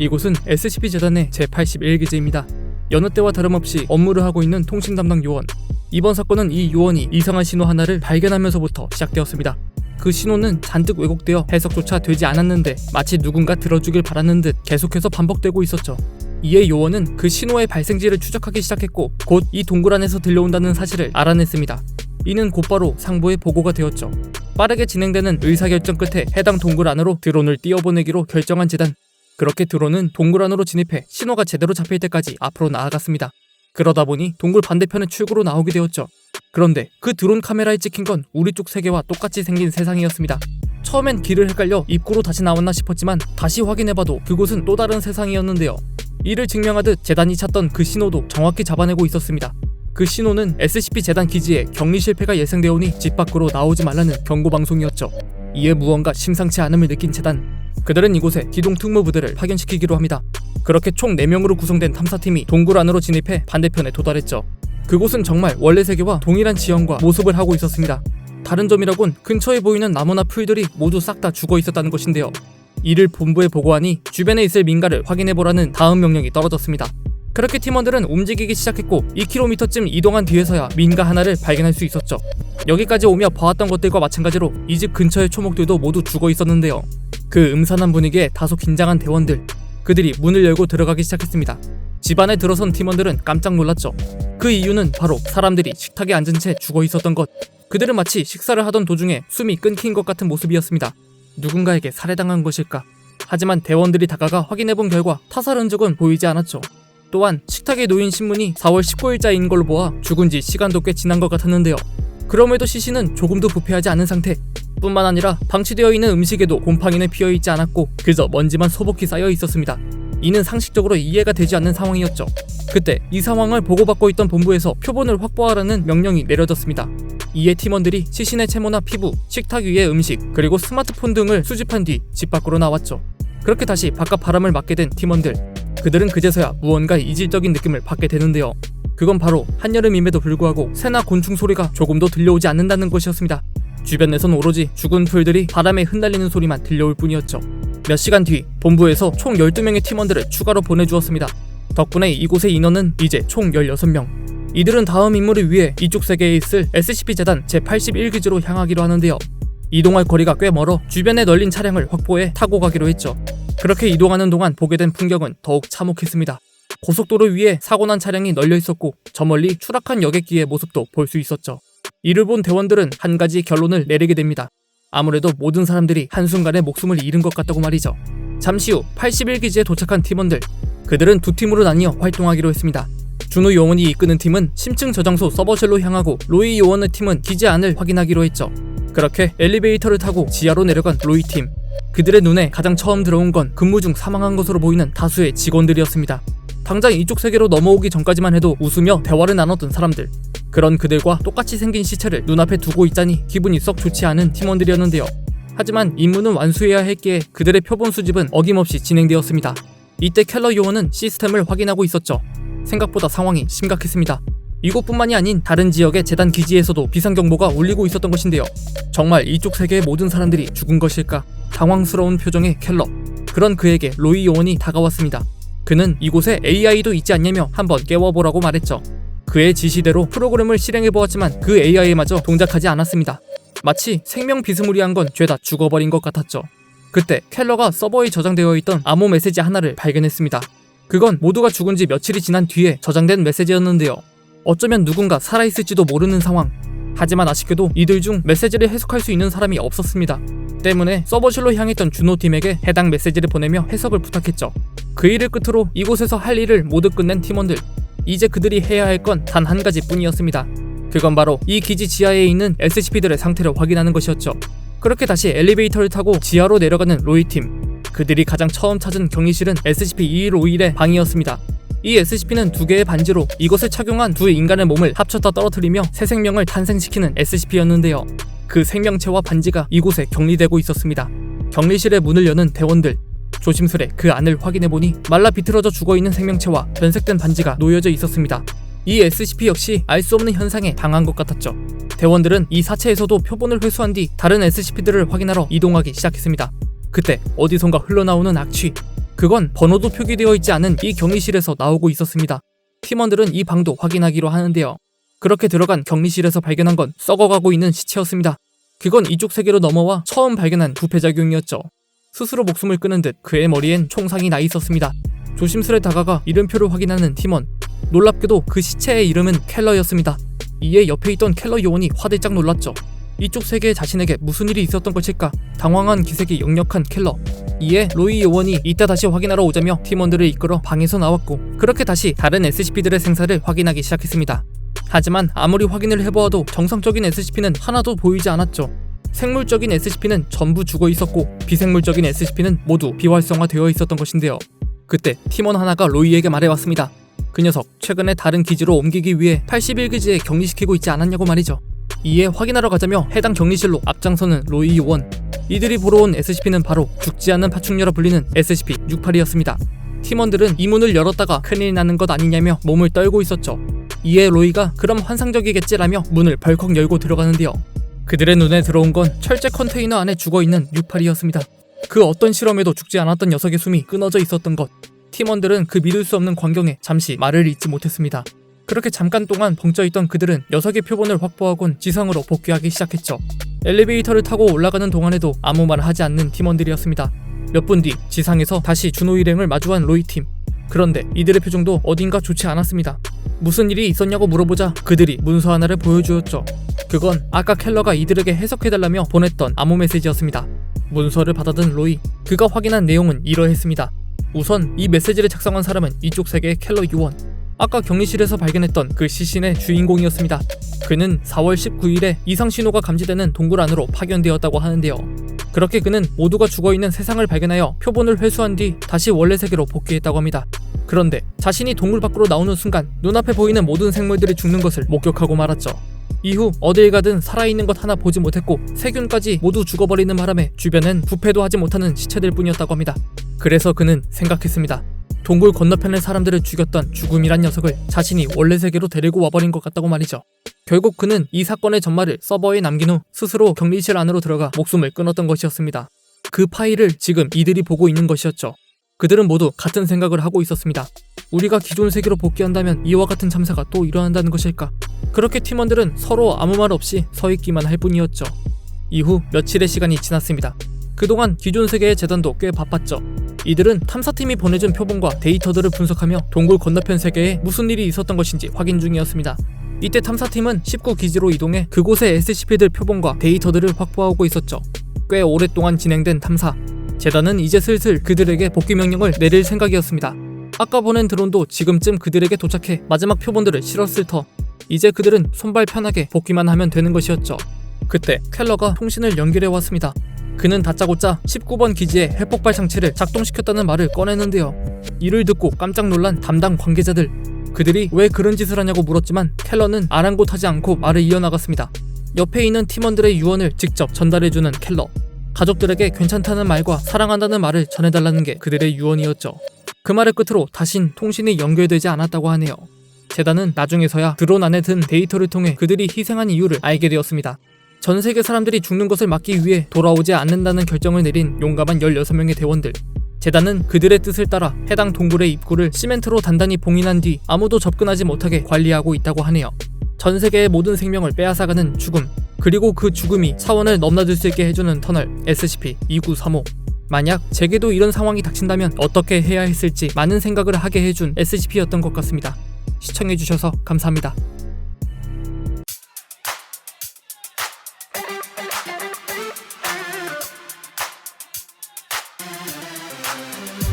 이곳은 SCP-재단의 제81기지입니다. 여느 때와 다름없이 업무를 하고 있는 통신 담당 요원. 이번 사건은 이 요원이 이상한 신호 하나를 발견하면서부터 시작되었습니다. 그 신호는 잔뜩 왜곡되어 해석조차 되지 않았는데 마치 누군가 들어주길 바라는 듯 계속해서 반복되고 있었죠. 이에 요원은 그 신호의 발생지를 추적하기 시작했고 곧 이 동굴 안에서 들려온다는 사실을 알아냈습니다. 이는 곧바로 상부에 보고가 되었죠. 빠르게 진행되는 의사결정 끝에 해당 동굴 안으로 드론을 띄워보내기로 결정한 재단. 그렇게 드론은 동굴 안으로 진입해 신호가 제대로 잡힐 때까지 앞으로 나아갔습니다. 그러다 보니 동굴 반대편의 출구로 나오게 되었죠. 그런데 그 드론 카메라에 찍힌 건 우리 쪽 세계와 똑같이 생긴 세상이었습니다. 처음엔 길을 헷갈려 입구로 다시 나왔나 싶었지만 다시 확인해봐도 그곳은 또 다른 세상이었는데요. 이를 증명하듯 재단이 찾던 그 신호도 정확히 잡아내고 있었습니다. 그 신호는 SCP 재단 기지에 격리 실패가 예상되어 오니 집 밖으로 나오지 말라는 경고방송이었죠. 이에 무언가 심상치 않음을 느낀 재단. 그들은 이곳에 기동특무부대를 파견시키기로 합니다. 그렇게 총 4명으로 구성된 탐사팀이 동굴 안으로 진입해 반대편에 도달했죠. 그곳은 정말 원래 세계와 동일한 지형과 모습을 하고 있었습니다. 다른 점이라곤 근처에 보이는 나무나 풀들이 모두 싹 다 죽어 있었다는 것인데요. 이를 본부에 보고하니 주변에 있을 민가를 확인해보라는 다음 명령이 떨어졌습니다. 그렇게 팀원들은 움직이기 시작했고 2km쯤 이동한 뒤에서야 민가 하나를 발견할 수 있었죠. 여기까지 오며 봐왔던 것들과 마찬가지로 이 집 근처의 초목들도 모두 죽어 있었는데요. 그 음산한 분위기에 다소 긴장한 대원들. 그들이 문을 열고 들어가기 시작했습니다. 집 안에 들어선 팀원들은 깜짝 놀랐죠. 그 이유는 바로 사람들이 식탁에 앉은 채 죽어 있었던 것. 그들은 마치 식사를 하던 도중에 숨이 끊긴 것 같은 모습이었습니다. 누군가에게 살해당한 것일까? 하지만 대원들이 다가가 확인해본 결과 타살 흔적은 보이지 않았죠. 또한 식탁에 놓인 신문이 4월 19일자인 걸로 보아 죽은 지 시간도 꽤 지난 것 같았는데요. 그럼에도 시신은 조금도 부패하지 않은 상태. 뿐만 아니라 방치되어 있는 음식에도 곰팡이는 피어있지 않았고 그저 먼지만 소복히 쌓여 있었습니다. 이는 상식적으로 이해가 되지 않는 상황이었죠. 그때 이 상황을 보고받고 있던 본부에서 표본을 확보하라는 명령이 내려졌습니다. 이에 팀원들이 시신의 채모나 피부, 식탁 위의 음식, 그리고 스마트폰 등을 수집한 뒤 집 밖으로 나왔죠. 그렇게 다시 바깥 바람을 맞게 된 팀원들. 그들은 그제서야 무언가 이질적인 느낌을 받게 되는데요. 그건 바로 한여름임에도 불구하고 새나 곤충 소리가 조금도 들려오지 않는다는 것이었습니다. 주변에선 오로지 죽은 풀들이 바람에 흩날리는 소리만 들려올 뿐이었죠. 몇 시간 뒤 본부에서 총 12명의 팀원들을 추가로 보내주었습니다. 덕분에 이곳의 인원은 이제 총 16명. 이들은 다음 임무를 위해 이쪽 세계에 있을 SCP 재단 제81기지로 향하기로 하는데요. 이동할 거리가 꽤 멀어 주변에 널린 차량을 확보해 타고 가기로 했죠. 그렇게 이동하는 동안 보게 된 풍경은 더욱 참혹했습니다. 고속도로 위에 사고난 차량이 널려 있었고 저 멀리 추락한 여객기의 모습도 볼 수 있었죠. 이를 본 대원들은 한 가지 결론을 내리게 됩니다. 아무래도 모든 사람들이 한순간에 목숨을 잃은 것 같다고 말이죠. 잠시 후 81기지에 도착한 팀원들. 그들은 두 팀으로 나뉘어 활동하기로 했습니다. 준호 요원이 이끄는 팀은 심층 저장소 서버실로 향하고 로이 요원의 팀은 기지 안을 확인하기로 했죠. 그렇게 엘리베이터를 타고 지하로 내려간 로이 팀. 그들의 눈에 가장 처음 들어온 건 근무 중 사망한 것으로 보이는 다수의 직원들이었습니다. 당장 이쪽 세계로 넘어오기 전까지만 해도 웃으며 대화를 나눴던 사람들. 그런 그들과 똑같이 생긴 시체를 눈앞에 두고 있자니 기분이 썩 좋지 않은 팀원들이었는데요. 하지만 임무는 완수해야 했기에 그들의 표본 수집은 어김없이 진행되었습니다. 이때 켈러 요원은 시스템을 확인하고 있었죠. 생각보다 상황이 심각했습니다. 이곳뿐만이 아닌 다른 지역의 재단 기지에서도 비상경보가 울리고 있었던 것인데요. 정말 이쪽 세계의 모든 사람들이 죽은 것일까? 당황스러운 표정의 켈러. 그런 그에게 로이 요원이 다가왔습니다. 그는 이곳에 AI도 있지 않냐며 한번 깨워보라고 말했죠. 그의 지시대로 프로그램을 실행해보았지만 그 AI마저 동작하지 않았습니다. 마치 생명 비스무리한 건 죄다 죽어버린 것 같았죠. 그때 켈러가 서버에 저장되어 있던 암호 메시지 하나를 발견했습니다. 그건 모두가 죽은 지 며칠이 지난 뒤에 저장된 메시지였는데요. 어쩌면 누군가 살아있을지도 모르는 상황. 하지만 아쉽게도 이들 중 메시지를 해석할 수 있는 사람이 없었습니다. 때문에 서버실로 향했던 준호팀에게 해당 메시지를 보내며 해석을 부탁했죠. 그 일을 끝으로 이곳에서 할 일을 모두 끝낸 팀원들. 이제 그들이 해야 할 건 단 한 가지 뿐이었습니다. 그건 바로 이 기지 지하에 있는 SCP들의 상태를 확인하는 것이었죠. 그렇게 다시 엘리베이터를 타고 지하로 내려가는 로이팀. 그들이 가장 처음 찾은 격리실은 SCP-2151의 방이었습니다. 이 SCP는 2개의 반지로 이것을 착용한 두 인간의 몸을 합쳤다 떨어뜨리며 새 생명을 탄생시키는 SCP였는데요. 그 생명체와 반지가 이곳에 격리되고 있었습니다. 격리실의 문을 여는 대원들. 조심스레 그 안을 확인해보니 말라 비틀어져 죽어있는 생명체와 변색된 반지가 놓여져 있었습니다. 이 SCP 역시 알 수 없는 현상에 당한 것 같았죠. 대원들은 이 사체에서도 표본을 회수한 뒤 다른 SCP들을 확인하러 이동하기 시작했습니다. 그때 어디선가 흘러나오는 악취. 그건 번호도 표기되어 있지 않은 이 격리실에서 나오고 있었습니다. 팀원들은 이 방도 확인하기로 하는데요. 그렇게 들어간 격리실에서 발견한 건 썩어가고 있는 시체였습니다. 그건 이쪽 세계로 넘어와 처음 발견한 부패작용이었죠. 스스로 목숨을 끊은 듯 그의 머리엔 총상이 나 있었습니다. 조심스레 다가가 이름표를 확인하는 팀원. 놀랍게도 그 시체의 이름은 켈러였습니다. 이에 옆에 있던 켈러 요원이 화들짝 놀랐죠. 이쪽 세계에 자신에게 무슨 일이 있었던 것일까? 당황한 기색이 역력한 켈러. 이에 로이 요원이 이따 다시 확인하러 오자며 팀원들을 이끌어 방에서 나왔고, 그렇게 다시 다른 SCP들의 생사를 확인하기 시작했습니다. 하지만 아무리 확인을 해보아도 정상적인 SCP는 하나도 보이지 않았죠. 생물적인 SCP는 전부 죽어 있었고, 비생물적인 SCP는 모두 비활성화되어 있었던 것인데요. 그때 팀원 하나가 로이에게 말해왔습니다. 그 녀석 최근에 다른 기지로 옮기기 위해 81기지에 격리시키고 있지 않았냐고 말이죠. 이에 확인하러 가자며 해당 격리실로 앞장서는 로이 요원. 이들이 보러 온 SCP는 바로 죽지 않는 파충류라 불리는 SCP-68이었습니다. 팀원들은 이 문을 열었다가 큰일 나는 것 아니냐며 몸을 떨고 있었죠. 이에 로이가 그럼 환상적이겠지라며 문을 벌컥 열고 들어가는데요. 그들의 눈에 들어온 건 철제 컨테이너 안에 죽어있는 68이었습니다. 그 어떤 실험에도 죽지 않았던 녀석의 숨이 끊어져 있었던 것. 팀원들은 그 믿을 수 없는 광경에 잠시 말을 잇지 못했습니다. 그렇게 잠깐 동안 벙쪄있던 그들은 녀석의 표본을 확보하곤 지상으로 복귀하기 시작했죠. 엘리베이터를 타고 올라가는 동안에도 아무 말 하지 않는 팀원들이었습니다. 몇 분 뒤 지상에서 다시 준호 일행을 마주한 로이 팀. 그런데 이들의 표정도 어딘가 좋지 않았습니다. 무슨 일이 있었냐고 물어보자 그들이 문서 하나를 보여주었죠. 그건 아까 켈러가 이들에게 해석해달라며 보냈던 암호 메시지였습니다. 문서를 받아든 로이. 그가 확인한 내용은 이러했습니다. 우선 이 메시지를 작성한 사람은 이쪽 세계의 켈러 요원. 아까 격리실에서 발견했던 그 시신의 주인공이었습니다. 그는 4월 19일에 이상 신호가 감지되는 동굴 안으로 파견되었다고 하는데요. 그렇게 그는 모두가 죽어있는 세상을 발견하여 표본을 회수한 뒤 다시 원래 세계로 복귀했다고 합니다. 그런데 자신이 동굴 밖으로 나오는 순간 눈앞에 보이는 모든 생물들이 죽는 것을 목격하고 말았죠. 이후 어딜 가든 살아있는 것 하나 보지 못했고 세균까지 모두 죽어버리는 바람에 주변엔 부패도 하지 못하는 시체들 뿐이었다고 합니다. 그래서 그는 생각했습니다. 동굴 건너편의 사람들을 죽였던 죽음이란 녀석을 자신이 원래 세계로 데리고 와버린 것 같다고 말이죠. 결국 그는 이 사건의 전말을 서버에 남긴 후 스스로 격리실 안으로 들어가 목숨을 끊었던 것이었습니다. 그 파일을 지금 이들이 보고 있는 것이었죠. 그들은 모두 같은 생각을 하고 있었습니다. 우리가 기존 세계로 복귀한다면 이와 같은 참사가 또 일어난다는 것일까? 그렇게 팀원들은 서로 아무 말 없이 서 있기만 할 뿐이었죠. 이후 며칠의 시간이 지났습니다. 그동안 기존 세계의 재단도 꽤 바빴죠. 이들은 탐사팀이 보내준 표본과 데이터들을 분석하며 동굴 건너편 세계에 무슨 일이 있었던 것인지 확인 중이었습니다. 이때 탐사팀은 19기지로 이동해 그곳의 SCP들 표본과 데이터들을 확보하고 있었죠. 꽤 오랫동안 진행된 탐사. 재단은 이제 슬슬 그들에게 복귀 명령을 내릴 생각이었습니다. 아까 보낸 드론도 지금쯤 그들에게 도착해 마지막 표본들을 실었을 터. 이제 그들은 손발 편하게 복귀만 하면 되는 것이었죠. 그때 켈러가 통신을 연결해 왔습니다. 그는 다짜고짜 19번 기지의 핵폭발 장치를 작동시켰다는 말을 꺼내는데요. 이를 듣고 깜짝 놀란 담당 관계자들. 그들이 왜 그런 짓을 하냐고 물었지만 켈러는 아랑곳하지 않고 말을 이어나갔습니다. 옆에 있는 팀원들의 유언을 직접 전달해주는 켈러. 가족들에게 괜찮다는 말과 사랑한다는 말을 전해달라는 게 그들의 유언이었죠. 그 말을 끝으로 다신 통신이 연결되지 않았다고 하네요. 재단은 나중에서야 드론 안에 든 데이터를 통해 그들이 희생한 이유를 알게 되었습니다. 전 세계 사람들이 죽는 것을 막기 위해 돌아오지 않는다는 결정을 내린 용감한 16명의 대원들. 재단은 그들의 뜻을 따라 해당 동굴의 입구를 시멘트로 단단히 봉인한 뒤 아무도 접근하지 못하게 관리하고 있다고 하네요. 전 세계의 모든 생명을 빼앗아가는 죽음, 그리고 그 죽음이 차원을 넘나들 수 있게 해주는 터널 SCP-2935. 만약 제게도 이런 상황이 닥친다면 어떻게 해야 했을지 많은 생각을 하게 해준 SCP였던 것 같습니다. 시청해주셔서 감사합니다.